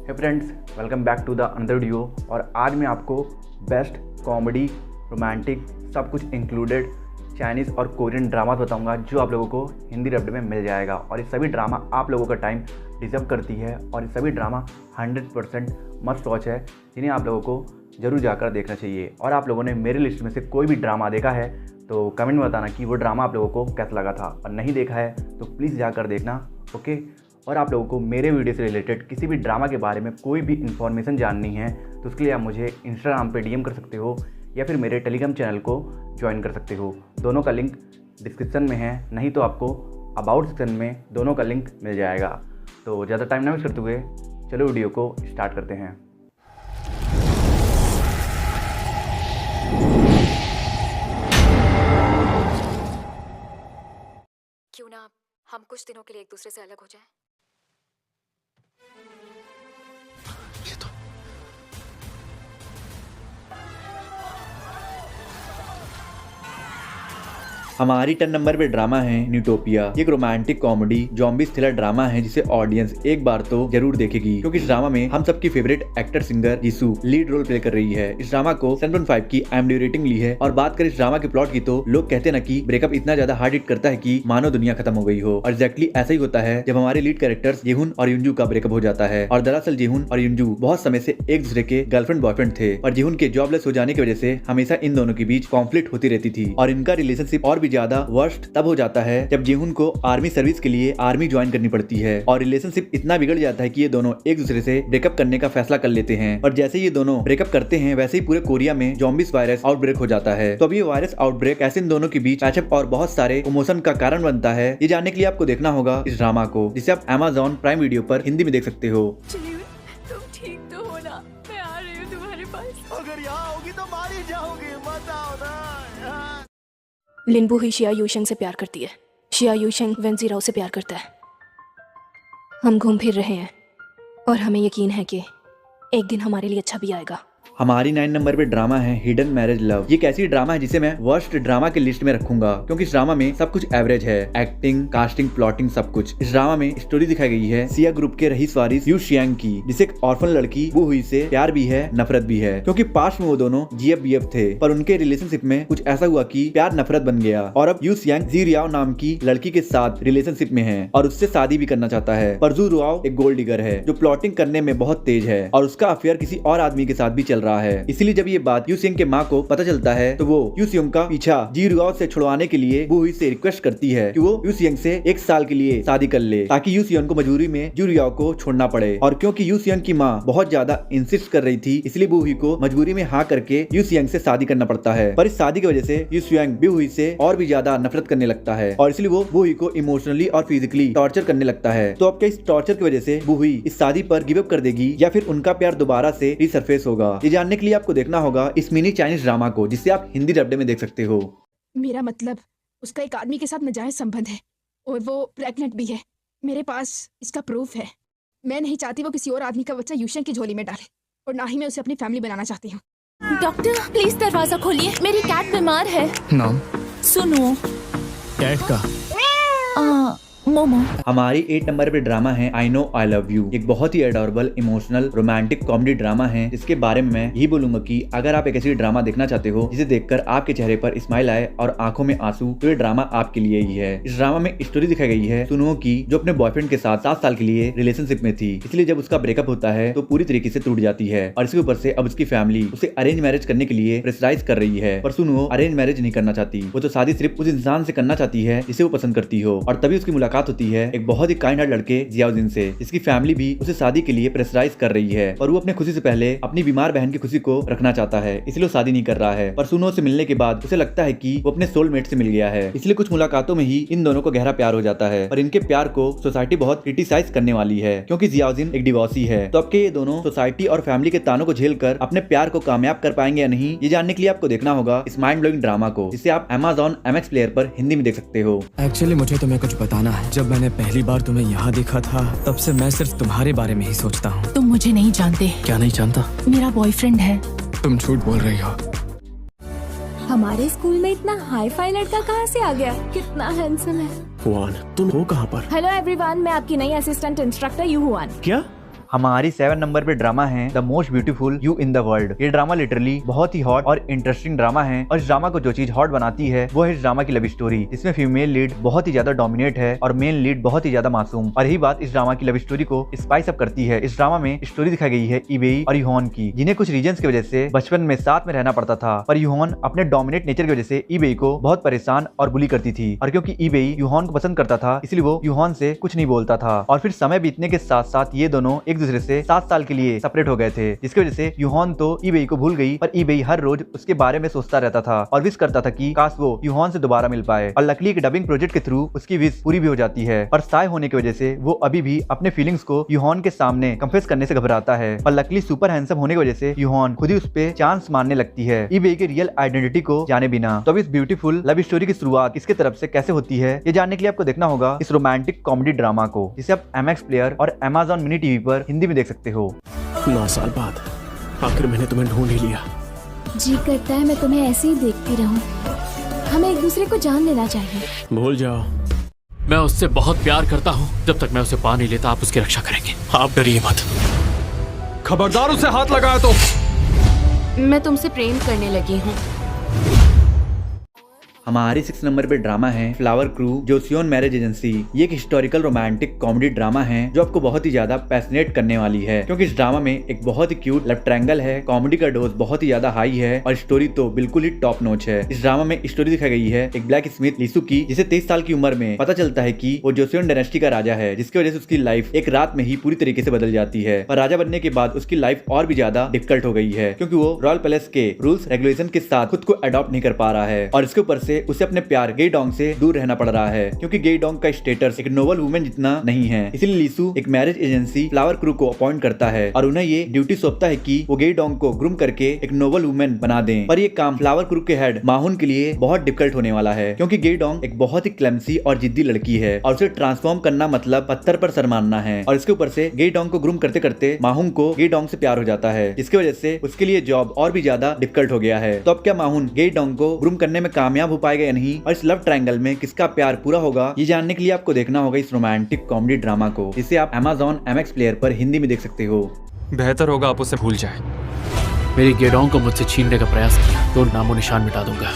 Hey friends, welcome back to the another video. और आज मैं आपको बेस्ट कॉमेडी, रोमांटिक, सब कुछ इंक्लूडेड चाइनीज़ और कोरियन ड्रामा बताऊंगा जो आप लोगों को हिंदी डब्ड में मिल जाएगा। और ये सभी ड्रामा आप लोगों का टाइम डिजर्व करती है और ये सभी ड्रामा 100% मस्ट वॉच है, जिन्हें आप लोगों को ज़रूर जाकर देखना चाहिए। और आप लोगों ने मेरी लिस्ट में से कोई भी ड्रामा देखा है तो कमेंट में बताना कि वो ड्रामा आप लोगों को कैसा लगा था, और नहीं देखा है तो प्लीज़ जाकर देखना, ओके। और आप लोगों को मेरे वीडियो से रिलेटेड किसी भी ड्रामा के बारे में कोई भी इन्फॉर्मेशन जाननी है तो उसके लिए आप मुझे इंस्टाग्राम पे डीएम कर सकते हो या फिर मेरे टेलीग्राम चैनल को ज्वाइन कर सकते हो। दोनों का लिंक डिस्क्रिप्शन में है, नहीं तो आपको अबाउट सेक्शन में दोनों का लिंक मिल जाएगा। तो ज़्यादा टाइम ना वेस्ट करते हुए चलो वीडियो को स्टार्ट करते हैं। क्यों ना हम कुछ दिनों के लिए एक दूसरे से अलग हो जाएं? ये तो हमारी 10 नंबर पे ड्रामा है न्यूटोपिया। एक romantic comedy zombie thriller drama है जिसे ऑडियंस एक बार तो जरूर देखेगी, क्योंकि इस ड्रामा में हम सबकी favourite actor singer Jisoo lead role play कर रही है। इस ड्रामा को 7.5 की IMDb रेटिंग ली है। और बात करें इस ड्रामा के प्लॉट की तो लोग कहते हैं ना कि ब्रेकअप इतना ज्यादा हार्ड हिट करता है कि मानो दुनिया खत्म हो गई हो। और एग्जैक्टली ऐसा ही होता है जब हमारे लीड कैरेक्टर्स जेहुन और युंजू का ब्रेकअप हो जाता है। और दरअसल जेहुन और युंजू बहुत समय से एक दूसरे के गर्लफ्रेंड बॉयफ्रेंड थे, और जेहुन के जॉबलेस हो जाने की वजह से हमेशा इन दोनों के बीच कॉन्फ्लिक्ट होती रहती थी। और इनका रिलेशनशिप और भी ज्यादा वर्स्ट तब हो जाता है जब जेहुन को आर्मी सर्विस के लिए आर्मी ज्वाइन करनी पड़ती है। और रिलेशनशिप इतना बिगड़ जाता है कि ये दोनों एक दूसरे से ब्रेकअप करने का फैसला कर लेते हैं। और जैसे ये दोनों ब्रेकअप करते हैं वैसे ही पूरे कोरिया में जॉम्बिस वायरस आउटब्रेक हो जाता है। तो अब ये वायरस आउटब्रेक ऐसे इन दोनों के बीच पैचअप और बहुत सारे इमोशन का कारण बनता है। ये जानने के लिए आपको देखना होगा इस ड्रामा को, जिसे आप Amazon प्राइम वीडियो पर हिंदी में देख सकते हो। तुम ठीक तो हो ना? मैं आ रही हूँ तुम्हारे पास। अगर यहाँ होगी तो मार ही जाओगी, मत आओ ना। लिनबू ही शिया यूशेंग से प्यार करती है। शिया यूशेंग वेंजी राव से प्यार करता है। हम घूम फिर रहे हैं और हमें यकीन है कि एक दिन हमारे लिए अच्छा भी आएगा। हमारी 9 नंबर पे ड्रामा है हिडन मैरिज लव। ये एक ऐसी ड्रामा है जिसे मैं वर्स्ट ड्रामा के लिस्ट में रखूंगा, क्योंकि इस ड्रामा में सब कुछ एवरेज है। एक्टिंग, कास्टिंग, प्लॉटिंग, सब कुछ। इस ड्रामा में स्टोरी दिखाई गई है सिया ग्रुप के रईस वारिस यू शियांग की, जिसे एक ऑर्फन लड़की वो हुई से प्यार भी है नफरत भी है, क्योंकि पास्ट में वो दोनों GF थे। पर उनके रिलेशनशिप में कुछ ऐसा हुआ कि प्यार नफरत बन गया। और अब यू शियांग जी रियाओ नाम की लड़की के साथ रिलेशनशिप में है और उससे शादी भी करना चाहता है। पर जू रियाओ एक गोल्ड डिगर है जो प्लॉटिंग करने में बहुत तेज है और उसका अफेयर किसी और आदमी के साथ भी चल रहा है। इसलिए जब ये बात यू सिंह के माँ को पता चलता है तो वो यू सिंह का पीछा जी रियाओ से छुड़वाने के लिए वो से रिक्वेस्ट करती है कि वो यू सिंह से 1 साल के लिए शादी कर ले, ताकि यू सिंह को मजबूरी में जू रियाओ को छोड़ना पड़े। और क्योंकि यू सिंह की माँ बहुत ज्यादा इंसिस्ट कर रही थी, इसलिए बूही को मजबूरी में हाँ करके यू सिंह से शादी करना पड़ता है। पर इस शादी की वजह से यू सिंह बूही से और भी ज्यादा नफरत करने लगता है और इसलिए वो बूही को इमोशनली और फिजिकली टॉर्चर करने लगता है। तो अब क्या इस टॉर्चर की वजह से बूही इस शादी पर गिव अप कर देगी या फिर उनका प्यार दोबारा से रिसरफेस होगा? ये जानने के लिए आपको देखना होगा इस मिनी चाइनीज ड्रामा को, जिसे आप हिंदी डब्बे में देख सकते हो। मेरा मतलब उसका एक आदमी के साथ नाजायज संबंध है और वो प्रेग्नेंट भी है। मेरे पास इसका प्रूफ है। मैं नहीं चाहती वो किसी और आदमी का बच्चा यूशेंग की झोली में डाले, और ना ही मैं उसे अपनी फैमिली बनाना चाहती हूँ। डॉक्टर प्लीज दरवाजा खोलिए, मेरी कैट बीमार है। नाम सुनो कैट का मोमो। हमारी 8 नंबर पे ड्रामा है I know I love you. एक बहुत ही adorable emotional romantic comedy drama है, जिसके बारे में मैं यही बोलूंगा कि अगर आप एक ऐसी ड्रामा देखना चाहते हो जिसे देखकर आपके चेहरे पर स्माइल आए और आंखों में आंसू, तो ये ड्रामा आपके लिए ही है। इस ड्रामा में स्टोरी दिखाई गई है सुनो की, जो अपने बॉयफ्रेंड के साथ 7 साल के लिए रिलेशनशिप में थी। इसलिए जब उसका ब्रेकअप होता है तो पूरी तरीके से टूट जाती है और इसके ऊपर से अब उसकी फैमिली उसे अरेंज मैरिज करने के लिए प्रेशराइज कर रही है। पर सुनो अरेंज मैरिज नहीं करना चाहती, वो तो शादी सिर्फ उस इंसान से करना चाहती है जिसे वो पसंद करती हो। और तभी उसकी मुलाकात होती है एक बहुत ही काइंड हार्ट लड़के जियाउजिन से, जिसकी फैमिली भी उसे शादी के लिए प्रेशराइज कर रही है। और वो अपने खुशी से पहले अपनी बीमार बहन की खुशी को रखना चाहता है, इसलिए वो शादी नहीं कर रहा है। पर सुनो से मिलने के बाद उसे लगता है कि वो अपने सोलमेट से मिल गया है, इसलिए कुछ मुलाकातों में ही इन दोनों को गहरा प्यार हो जाता है। और इनके प्यार को सोसाइटी बहुत क्रिटिसाइज करने वाली है, क्योंकि जियाउजिन एक डिवोर्सी है। तो अब के ये दोनों सोसाइटी और फैमिली के तानों को झेल कर अपने प्यार को कामयाब कर पाएंगे या नहीं, ये जानने के लिए आपको देखना होगा इस माइंड ब्लोइंग ड्रामा को, जिसे आप Amazon MX प्लेयर पर हिंदी में देख सकते हो। एक्चुअली मुझे तुम्हें कुछ बताना है। जब मैंने पहली बार तुम्हें यहाँ देखा था तब से मैं सिर्फ तुम्हारे बारे में ही सोचता हूँ। तुम मुझे नहीं जानते। क्या नहीं जानता? मेरा बॉयफ्रेंड है। तुम झूठ बोल रही हो। हमारे स्कूल में इतना हाई फाई लड़का कहाँ से आ गया? कितना हैंडसम है। हुआन, तुम हो कहाँ पर? हेलो एवरीवन, मैं आपकी नई असिस्टेंट इंस्ट्रक्टर यू हुआन। क्या? हमारी 7 नंबर पे ड्रामा है the most beautiful you in the world. ये ड्रामा लिटरली बहुत ही हॉट और इंटरेस्टिंग ड्रामा है और इस ड्रामा को जो चीज हॉट बनाती है वो है इस ड्रामा की लव स्टोरी। इसमें फीमेल लीड बहुत ही ज्यादा डोमिनेट है और मेन लीड बहुत ही ज्यादा मासूम। और यही बात इस ड्रामा की लव स्टोरी को स्पाइस अप करती है। इस ड्रामा में स्टोरी दिखाई गई है इबेई और यूहॉन की, जिन्हें कुछ रीजंस की वजह से बचपन में साथ में रहना पड़ता था। पर यूहॉन अपने डोमिनेट नेचर की वजह से इबेई को बहुत परेशान और बुली करती थी। और क्योंकि इबेई यूहॉन को पसंद करता था इसलिए वो यूहॉन से कुछ नहीं बोलता था। और फिर समय बीतने के साथ साथ ये दोनों एक दूसरे से 7 साल के लिए सेपरेट हो गए थे, जिसकी वजह से यूहॉन तो इबेई को भूल गई पर इबेई हर रोज उसके बारे में सोचता रहता था और विश करता था कि काश वो यूहॉन से दोबारा मिल पाए। और लकली एक डबिंग प्रोजेक्ट के थ्रू उसकी विश पूरी भी हो जाती है। पर साय होने की वजह से वो अभी भी अपने फीलिंग्स को यूहॉन के सामने कंफेस करने से घबराता है। और लकली सुपर हैंडसम होने की वजह से यूहॉन खुद ही उस पे चांस मारने लगती है इबेई की रियल आइडेंटिटी को जाने बिना। तो अब इस ब्यूटीफुल लव स्टोरी की शुरुआत इसके तरफ से कैसे होती है ये जानने के लिए आपको देखना होगा इस रोमांटिक कॉमेडी ड्रामा को, जिसे आप MX प्लेयर और Amazon मिनी टीवी पर हिंदी में देख सकते हो। 9 साल बाद आखिर मैंने तुम्हें ढूंढ ही लिया। जी करता है मैं तुम्हें ऐसे ही देखती रहूं। हमें एक दूसरे को जान लेना चाहिए। भूल जाओ। मैं उससे बहुत प्यार करता हूँ। जब तक मैं उसे पा नहीं लेता आप उसकी रक्षा करेंगे। आप डरिए मत। खबरदार उसे हाथ लगाया तो। मैं तुमसे प्रेम करने लगी हूँ। हमारी 6 नंबर पे ड्रामा है फ्लावर क्रू जोसियोन मैरिज एजेंसी। ये एक हिस्टोरिकल रोमांटिक कॉमेडी ड्रामा है जो आपको बहुत ही ज्यादा पैशनेट करने वाली है, क्योंकि इस ड्रामा में एक बहुत ही क्यूट लव ट्रायंगल है। कॉमेडी का डोज बहुत ही ज्यादा हाई है और स्टोरी तो बिल्कुल ही टॉप नॉच है। इस ड्रामा में स्टोरी दिखाई गई है एक ब्लैक स्मिथ लीसू की, जिसे 23 साल की उम्र में पता चलता है कि वो जोसियोन डायनेस्टी का राजा है, जिसकी वजह से उसकी लाइफ एक रात में ही पूरी तरीके से बदल जाती है। पर राजा बनने के बाद उसकी लाइफ और भी ज्यादा डिफिकल्ट हो गई है, क्योंकि वो रॉयल पैलेस के रूल्स रेगुलेशन के साथ खुद को अडॉप्ट नहीं कर पा रहा है। और इसके ऊपर से उसे अपने प्यार गे डोंग से दूर रहना पड़ रहा है, क्योंकि गे डोंग का स्टेटस एक नोबल वुमेन जितना नहीं है। इसलिए लीसू एक मैरिज एजेंसी फ्लावर क्रू को अपॉइंट करता है और उन्हें ये ड्यूटी सौंपता है कि वो गे डोंग को ग्रूम करके एक नोबल वुमेन बना दें। पर ये काम फ्लावर क्रू के हेड माहुन के लिए बहुत डिफिकल्ट होने वाला है, क्योंकि गे डोंग एक बहुत ही क्लेमसी और जिद्दी लड़की है और उसे ट्रांसफॉर्म करना मतलब पत्थर पर सर मारना है। और इसके ऊपर से गे डोंग को ग्रूम करते करते माहुन को गे डोंग से प्यार हो जाता है, जिसकी वजह से उसके लिए जॉब और भी ज्यादा डिफिकल्ट हो गया है। तो अब क्या माहुन गे डोंग को ग्रूम करने में कामयाब हो पाएगा या नहीं, और इस लव ट्रायंगल में किसका प्यार पूरा होगा, ये जानने के लिए आपको देखना होगा इस रोमांटिक कॉमेडी ड्रामा को, जिसे आप Amazon MX प्लेयर पर हिंदी में देख सकते हो। बेहतर होगा आप उसे भूल जाए। मेरी गेडोंग को मुझसे छीनने का प्रयास किया तो नामो निशान मिटा दूंगा।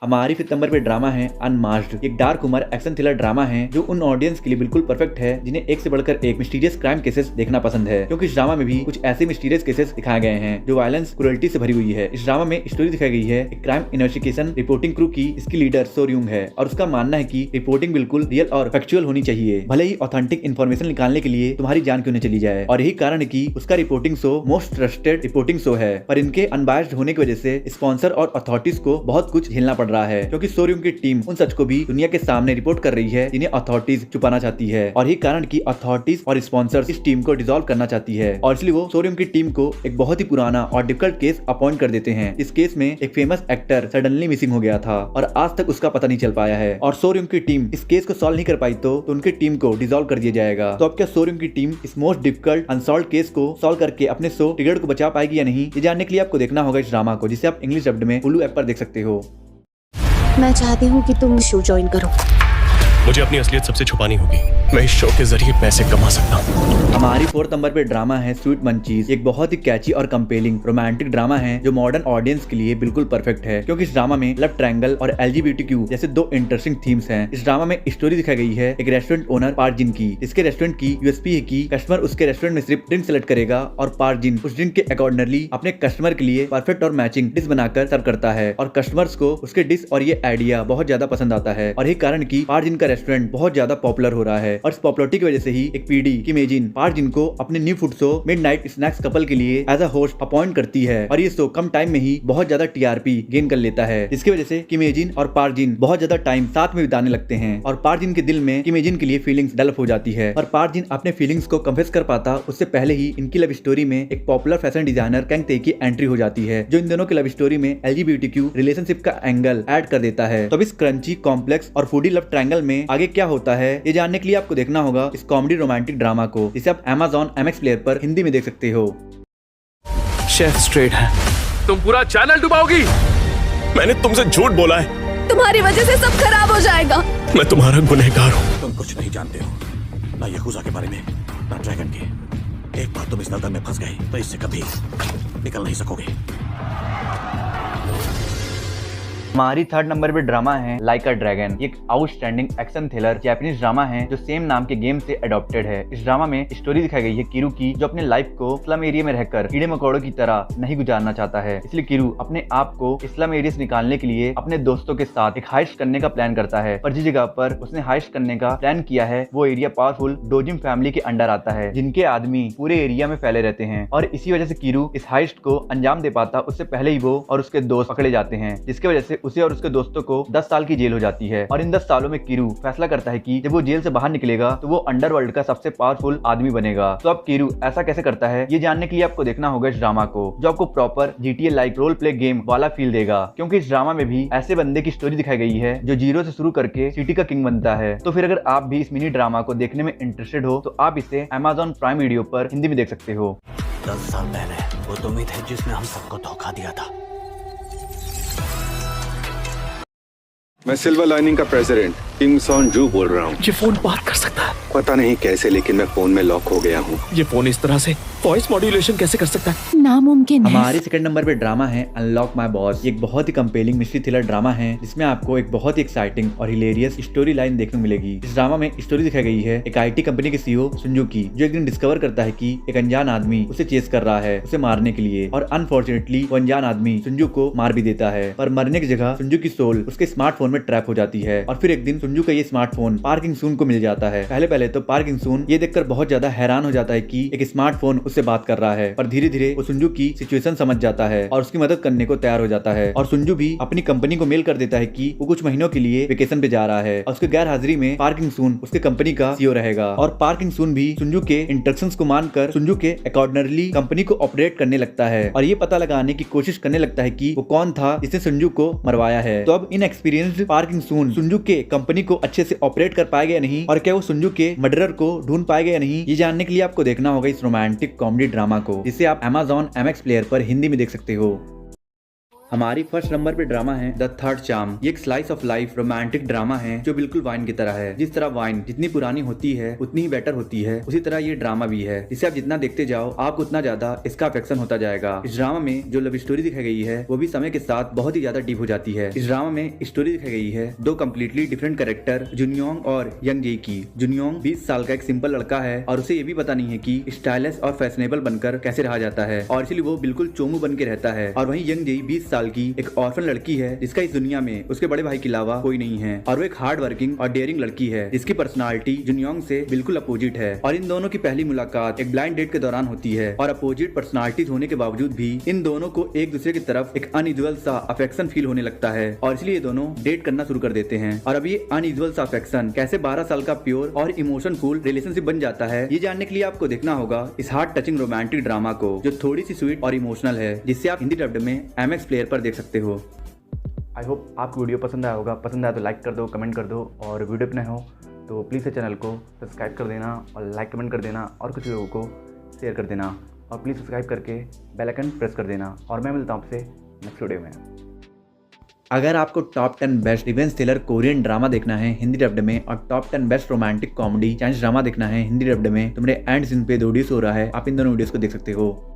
हमारी 5 नंबर पे ड्रामा है अनमास्क्ड। एक dark humour action thriller drama है जो उन ऑडियंस के लिए बिल्कुल परफेक्ट है जिन्हें एक से बढ़कर एक मिस्टीरियस क्राइम केसेस देखना पसंद है, क्योंकि इस ड्रामा में भी कुछ ऐसे मिस्टीरियस केसेस दिखाए गए हैं जो वायलेंस क्रूरल्टी से भरी हुई है। इस ड्रामा में स्टोरी दिखाई गई है एक क्राइम इन्वेस्टिगेशन रिपोर्टिंग क्रू की। इसकी लीडर सोर्यूंग है और उसका मानना है कि रिपोर्टिंग बिल्कुल रियल और फैक्चुअल होनी चाहिए, भले ही ऑथेंटिक इन्फॉर्मेशन निकालने के लिए तुम्हारी जान क्यों न चली जाए। और यही कारण है कि उसका reporting show most trusted reporting show है। पर इनके अनबायस्ड होने की वजह से स्पॉन्सर और अथॉरिटीज को बहुत कुछ झेलना पड़ रहा है, क्योंकि सोर्यूंग की टीम उन सच को भी दुनिया के सामने रिपोर्ट कर रही है जिन्हें अथॉरिटीज छुपाना चाहती है। और यही कारण की अथॉरिटीज और स्पॉन्सर्स इस टीम को डिसॉल्व करना चाहती है, और इसलिए वो सोर्यूंग की टीम को एक बहुत ही पुराना और डिफिकल्ट केस अपॉइंट कर देते हैं। इस केस में एक फेमस एक्टर सडनली मिसिंग हो गया था और आज तक उसका पता नहीं चल पाया है, और सोर्यूंग की टीम इस केस को सॉल्व नहीं कर पाई तो उनकी टीम को डिसॉल्व कर दिया जाएगा। तो अब क्या सोर्यूंग की टीम इस मोस्ट डिफिकल्ट अनसॉल्व केस को सॉल्व करके अपने शो टिगड़ को बचा पाएगी या नहीं, ये जानने के लिए आपको देखना होगा इस ड्रामा को, जिसे आप इंग्लिश डब्ड में हुलू ऐप पर देख सकते हो। मैं चाहती हूँ कि तुम शो ज्वाइन करो। मुझे अपनी असलियत सबसे छुपानी होगी। मैं इस शो के जरिए पैसे कमा सकता हूँ। हमारी 4 नंबर पे ड्रामा है स्वीट मंचीज। एक बहुत ही कैची और कंपेलिंग रोमांटिक ड्रामा है जो मॉडर्न ऑडियंस के लिए बिल्कुल परफेक्ट है, क्योंकि इस ड्रामा में लव ट्रायंगल और LGBTQ जैसे 2 इंटरेस्टिंग थीम्स हैं। इस ड्रामा में स्टोरी दिखाई गई है एक रेस्टोरेंट ओनर पार्जिन की। इसके रेस्टोरेंट की USP है कि कस्टमर उसके रेस्टोरेंट में सिर्फ ड्रिंक सेलेक्ट करेगा और पार्जिन उस ड्रिंक के अकॉर्डिंगली अपने कस्टमर के लिए परफेक्ट और मैचिंग डिश बनाकर सर्व करता है, और कस्टमर्स को उसके डिश और ये आइडिया बहुत ज्यादा पसंद आता है। और यही कारण की पार्जिन का रेस्टोरेंट बहुत ज्यादा पॉपुलर हो रहा है, और इस पॉपुलरिटी की वजह से ही एक पीडी किम एजिन पार्जिन को अपने new food show midnight snacks couple के लिए एज अ होस्ट अपॉइंट करती है, और ये शो कम टाइम में ही बहुत ज्यादा TRP गेन कर लेता है, जिसकी वजह से किम एजिन और पार्जिन बहुत ज्यादा टाइम साथ में बिताने लगते हैं। और पार्जिन के दिल में किम एजिन के लिए फीलिंग्स डेवलप हो जाती है, और पार्जिन अपने फीलिंग्स को कन्फेस कर पाता उससे पहले ही इनकी लव स्टोरी में एक पॉपुलर फैशन डिजाइनर कैंग ते की एंट्री हो जाती है, जो इन दोनों की लव स्टोरी में LGBTQ रिलेशनशिप का एंगल ऐड कर देता है। तो इस क्रंची कॉम्प्लेक्स और फूडी लव ट्रायंगल में आगे क्या होता है ये जानने के लिए आपको देखना होगा इस कॉमेडी रोमांटिक ड्रामा को, जिसे आप Amazon MX प्लेयर पर हिंदी में देख सकते हो। शेफ स्ट्रेट है। तुम पूरा चैनल डुबाओगी। मैंने तुमसे झूठ बोला है। तुम्हारी वजह से सब खराब हो जाएगा। मैं तुम्हारा गुनहगार हूँ। तुम कुछ नहीं जानते हो, ना यहूजा के बारे में, ना ड्रैगन के। एक बात तुम इस दलदल में फंस गए तो इससे कभी निकल नहीं सकोगे। हमारी थर्ड नंबर पे ड्रामा है लाइक अ ड्रैगन। ये एक outstanding action thriller Japanese drama है जो सेम नाम के गेम से अडॉप्टेड है। इस ड्रामा में स्टोरी दिखाई गई है किरू की, जो अपने लाइफ को स्लम एरिया में रहकर कीड़े मकोड़ों की तरह नहीं गुजारना चाहता है। इसलिए किरू अपने आप को स्लम एरिया से निकालने के लिए अपने दोस्तों के साथ एक हाइस्ट करने का प्लान करता है। पर जिस जगह पर उसने हाइस्ट करने का प्लान किया है वो एरिया पावरफुल डोजिम फैमिली के अंडर आता है, जिनके आदमी पूरे एरिया में फैले रहते हैं। और इसी वजह से किरू इस हाइस्ट को अंजाम दे पाता उससे पहले ही वो और उसके दोस्त पकड़े जाते हैं, जिसकी वजह से उसे और उसके दोस्तों को 10 साल की जेल हो जाती है। और इन 10 सालों में किरू फैसला करता है कि जब वो जेल से बाहर निकलेगा तो वो अंडरवर्ल्ड का सबसे पावरफुल आदमी बनेगा। तो अब किरू ऐसा कैसे करता है ये जानने के लिए आपको देखना होगा इस ड्रामा को, जो आपको proper GTA like role play game वाला फील देगा। क्योंकि इस ड्रामा में भी ऐसे बंदे की स्टोरी दिखाई गई है जो जीरो से शुरू करके सिटी का किंग बनता है। तो फिर अगर आप भी इस मिनी ड्रामा को देखने में इंटरेस्टेड हो तो आप इसे Amazon प्राइम वीडियो पर हिंदी में देख सकते हो। 10 साल पहले वो तुम ही थे जिसने हम सबको धोखा दिया था। मैं सिल्वर लाइनिंग का प्रेसिडेंट किम सॉन जू बोल रहा हूँ। ये फोन बात कर सकता है? पता नहीं कैसे, लेकिन मैं फोन में लॉक हो गया हूँ। ये फोन इस तरह से वॉइस मॉड्यूलेशन कैसे कर सकता है? नामुमकिन है। हमारे सेकंड नंबर पे ड्रामा है अनलॉक माय बॉस। ये एक बहुत ही कंपेलिंग मिस्ट्री थ्रिलर ड्रामा है जिसमें आपको एक बहुत ही एक्साइटिंग और हिलेरियस स्टोरी लाइन देखने को मिलेगी। इस ड्रामा में स्टोरी दिखाई गई है एक IT कंपनी के CEO सुंजू की, जो एक दिन डिस्कवर करता है कि एक अनजान आदमी उसे चेस कर रहा है उसे मारने के लिए। और अनफॉर्चुनेटली वो अनजान आदमी सुंजू को मार भी देता है, पर मरने की जगह सुंजू की सोल उसके स्मार्टफोन में ट्रैप हो जाती है। और फिर एक दिन सुंजू का ये स्मार्टफोन पार्क इंग सून को मिल जाता है। पहले तो पार्क इंग सून ये देखकर बहुत ज्यादा हैरान हो जाता है कि एक स्मार्टफोन उससे बात कर रहा है, पर धीरे धीरे वो सुंजू की सिचुएशन समझ जाता है और उसकी मदद करने को तैयार हो जाता है। और सुंजू भी अपनी कंपनी को मेल कर देता है कि वो कुछ महीनों के लिए वेकेशन पे जा रहा है और उसके गैर हाजिरी में पार्क इंग सून उसके कंपनी का CEO रहेगा। और पार्क इंग सून भी सुंजू के इंस्ट्रक्शंस को मानकर सुंजू के अकॉर्डिनरली कंपनी को ऑपरेट करने लगता है और ये पता लगाने की कोशिश करने लगता है कि वो कौन था जिसने सुंजू को मरवाया है। तो अब इनएक्सपीरियंस्ड पार्क इंग सून सुंजू के कंपनी को अच्छे से ऑपरेट कर पाएगा या नहीं, और क्या वो सुंजू के मर्डरर को ढूंढ पाएगा या नहीं, ये जानने के लिए आपको देखना होगा इस रोमांटिक कॉमेडी ड्रामा को, जिसे आप Amazon MX प्लेयर पर हिंदी में देख सकते हो। हमारी फर्स्ट नंबर पे ड्रामा है द थर्ड चार्म। ये एक slice of life romantic drama है जो बिल्कुल वाइन की तरह है। जिस तरह वाइन जितनी पुरानी होती है उतनी ही बेटर होती है, उसी तरह ये ड्रामा भी है। जिसे आप जितना देखते जाओ आपको उतना ज्यादा इसका अफेक्शन होता जाएगा। इस ड्रामा में जो लव स्टोरी दिखाई गई है वो भी समय के साथ बहुत ही ज्यादा डीप हो जाती है। इस ड्रामा में स्टोरी दिखाई गई है दो कम्प्लीटली डिफरेंट कैरेक्टर जुनियोंग और यंग जे की। जुनियोंग 20 साल का एक सिंपल लड़का है और उसे ये भी पता नहीं है कि स्टाइलिश और फैशनेबल बनकर कैसे रहा जाता है, और इसलिए वो बिल्कुल चोमू बन के रहता है। और वहीं यंग जे 20 साल की एक ऑर्फन लड़की है जिसका इस दुनिया में उसके बड़े भाई के अलावा कोई नहीं है, और वो एक हार्ड वर्किंग और डेयरिंग लड़की है जिसकी पर्सनालिटी जुनियोंग से बिल्कुल अपोजिट है। और इन दोनों की पहली मुलाकात एक ब्लाइंड डेट के दौरान होती है, और अपोजिट पर्सनालिटीज होने के बावजूद भी इन दोनों को एक दूसरे की तरफ एक अनयूजुअल सा अफेक्शन फील होने लगता है, और इसलिए ये दोनों डेट करना शुरू कर देते हैं। और अब ये अनयूजुअल सा अफेक्शन कैसे 12 साल का प्योर और इमोशनफुल रिलेशनशिप बन जाता है, ये जानने के लिए आपको देखना होगा इस हार्ट टचिंग रोमांटिक ड्रामा को, जो थोड़ी सी स्वीट और इमोशनल है, जिससे आप हिंदी डब्ड में MX प्लेयर पर देख सकते हो। आई होप आपको वीडियो पसंद आया होगा। पसंद आया तो लाइक कर दो, कमेंट कर दो, और वीडियो पे नए हो तो प्लीज़ से चैनल को सब्सक्राइब कर देना और लाइक कमेंट कर देना और कुछ लोगों को शेयर कर देना, और प्लीज़ सब्सक्राइब करके बेल आइकन प्रेस कर देना। और मैं मिलता हूँ आपसे नेक्स्ट वीडियो में। अगर आपको top 10 best revenge thriller Korean drama देखना है हिंदी डब्ड में, और top 10 best romantic comedy Chinese drama देखना है हिंदी डब्ड में, तो मेरे एंड सीन पे 2 वीडियोस हो रहा है, आप इन दोनों वीडियोस को देख सकते हो।